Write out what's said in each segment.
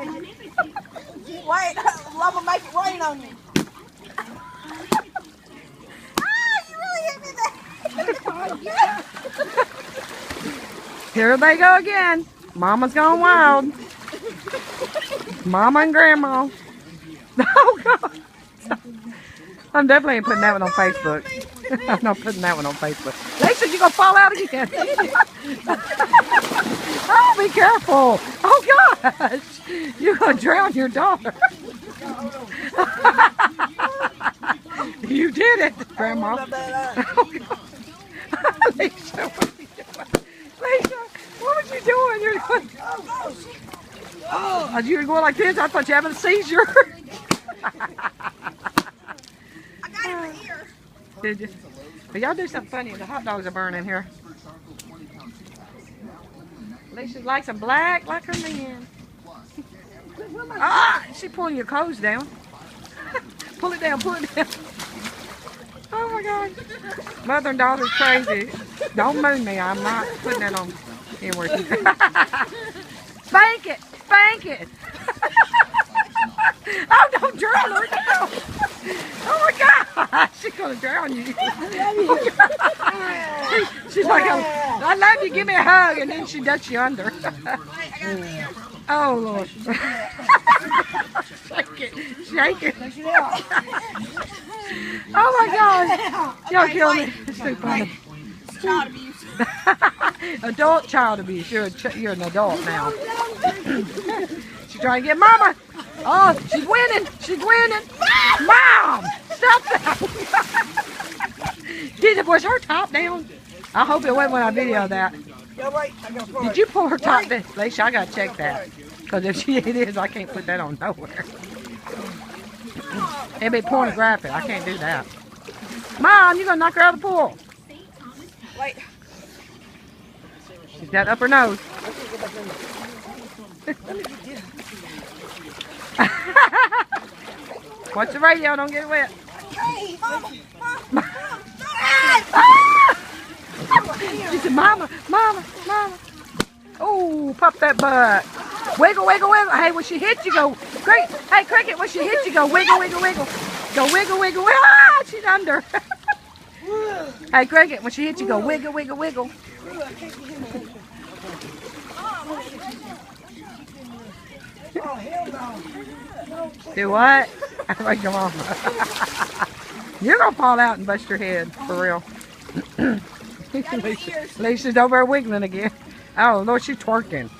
Wait, I'm gonna make it rain on you. You really hit me there. Here they go again. Mama's gone wild. Mama and Grandma. Oh, God. I'm definitely ain't putting that one on Facebook. I'm not putting that one on Facebook. Lisa, you gonna fall out again. Oh, be careful. Oh, gosh. You're gonna drown your daughter. You did it, Grandma. Oh, God. Lisa, what are you doing? Lisa, what was you doing? You're going, oh, you were going like this? I thought you were having a seizure. I got it in my ear. Did you? Well, y'all do something funny. The hot dogs are burning here. Lisa likes them black like her man. Ah, she pulling your clothes down. Pull it down, pull it down. Oh my God. Mother and daughter's crazy. Don't moon me. I'm not putting that on anywhere. Spank it, spank it. Oh, don't drown her. No. Oh my God. She's going to drown you. She's like, I love you, give me a hug. And then she ducks you under. Oh, Lord. Shake it, shake it. Oh my God. Y'all kill me. It's too funny. Child abuse. Adult child abuse. You're an adult now. She's trying to get Mama. Oh, she's winning. She's winning. Mom, stop that. Was her top down? I hope it wasn't when I videoed that. Did you pull her top down? Lisa, I got to check that. Because if it is, I can't put that on nowhere. It'd be pornographic. I can't do that. Mom, you're going to knock her out of the pool. Wait. She's got up her nose. Watch the radio, don't get it wet. Hey, Mama. She said, Mama, Mama, Mama. Oh, pop that butt. Wiggle, wiggle, wiggle. Hey, when she hits you, go. Great. Hey, Cricket, when she hits you, go wiggle, wiggle, wiggle. Go wiggle, wiggle, wiggle. Ah, she's under. Hey, Cricket, when she hits you, go wiggle, wiggle, wiggle. Oh, hell no. Do what? Like your mama. You're going to fall out and bust your head, for real. Lisa's over there wiggling again. Oh, Lord, she's twerking.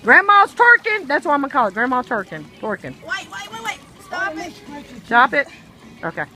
Grandma's twerking. That's what I'm going to call it. Grandma's twerking. Twerking. Wait. Stop it. Stop it? Okay.